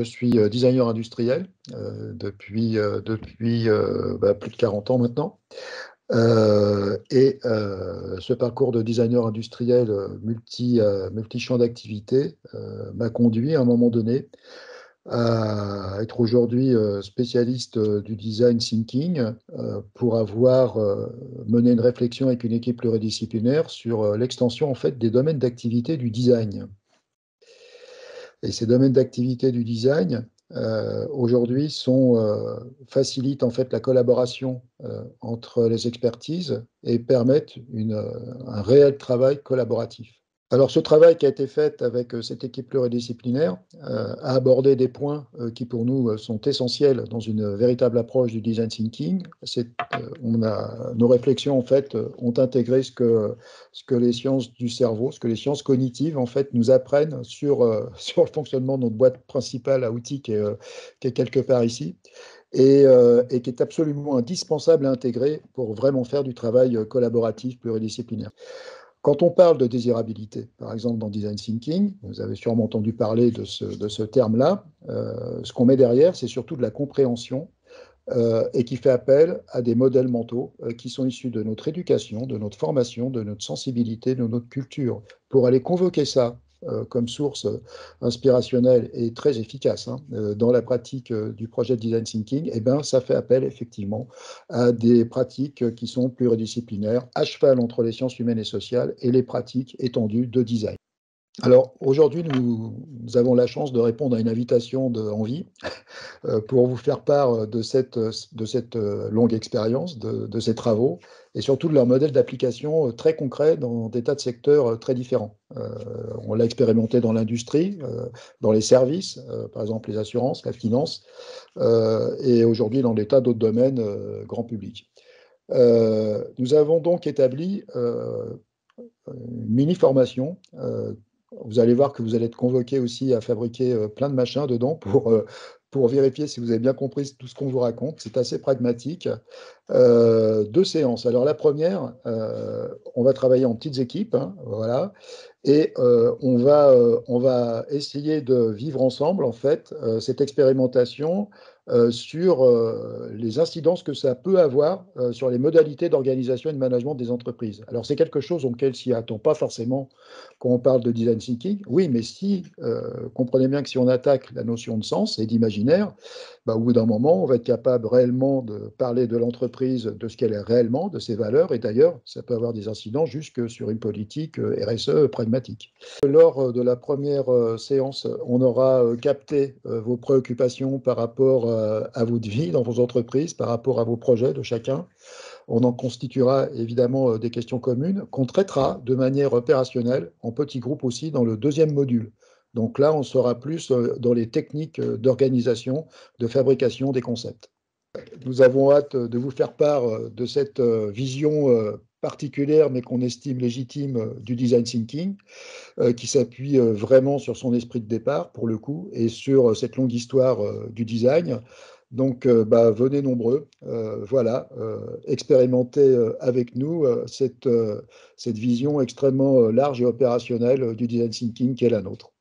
Je suis designer industriel depuis plus de 40 ans maintenant. Ce parcours de designer industriel multi-champ d'activité m'a conduit à un moment donné à être aujourd'hui spécialiste du design thinking pour avoir mené une réflexion avec une équipe pluridisciplinaire sur l'extension en fait des domaines d'activité du design. Et ces domaines d'activité du design, aujourd'hui, facilitent en fait la collaboration entre les expertises et permettent un réel travail collaboratif. Alors, ce travail qui a été fait avec cette équipe pluridisciplinaire a abordé des points qui, pour nous, sont essentiels dans une véritable approche du design thinking. Nos réflexions, en fait, ont intégré ce que les sciences du cerveau, ce que les sciences cognitives, en fait, nous apprennent sur le fonctionnement de notre boîte principale à outils qui est quelque part ici. Et qui est absolument indispensable à intégrer pour vraiment faire du travail collaboratif pluridisciplinaire. Quand on parle de désirabilité, par exemple dans Design Thinking, vous avez sûrement entendu parler de ce terme-là, ce qu'on met derrière, c'est surtout de la compréhension et qui fait appel à des modèles mentaux qui sont issus de notre éducation, de notre formation, de notre sensibilité, de notre culture, pour aller convoquer ça comme source inspirationnelle et très efficace dans la pratique du projet de Design Thinking, ça fait appel effectivement à des pratiques qui sont pluridisciplinaires, à cheval entre les sciences humaines et sociales et les pratiques étendues de design. Alors aujourd'hui, nous avons la chance de répondre à une invitation d'Envie pour vous faire part de cette longue expérience, de ces travaux, et surtout de leur modèle d'application très concret dans des tas de secteurs très différents. On l'a expérimenté dans l'industrie, dans les services, par exemple les assurances, la finance, et aujourd'hui dans des tas d'autres domaines grand public. Nous avons donc établi une mini-formation. Vous allez voir que vous allez être convoqué aussi à fabriquer plein de machins dedans pour vérifier si vous avez bien compris tout ce qu'on vous raconte. C'est assez pragmatique. 2 séances. Alors la première, on va travailler en petites équipes, voilà, et on va essayer de vivre ensemble en fait cette expérimentation sur les incidences que ça peut avoir sur les modalités d'organisation et de management des entreprises. Alors c'est quelque chose auquel s'y attend pas forcément quand on parle de design thinking. Oui, mais comprenez bien que si on attaque la notion de sens et d'imaginaire, au bout d'un moment, on va être capable réellement de parler de l'entreprise, de ce qu'elle est réellement, de ses valeurs, et d'ailleurs, ça peut avoir des incidences jusque sur une politique RSE pragmatique. Lors de la première séance, on aura capté vos préoccupations par rapport à votre vie dans vos entreprises, par rapport à vos projets de chacun. On en constituera évidemment des questions communes qu'on traitera de manière opérationnelle, en petits groupes aussi, dans le 2e module. Donc là, on sera plus dans les techniques d'organisation, de fabrication des concepts. Nous avons hâte de vous faire part de cette vision particulière, mais qu'on estime légitime, du design thinking, qui s'appuie vraiment sur son esprit de départ, pour le coup, et sur cette longue histoire du design. Donc, venez nombreux, expérimenter avec nous cette vision extrêmement large et opérationnelle du design thinking qui est la nôtre.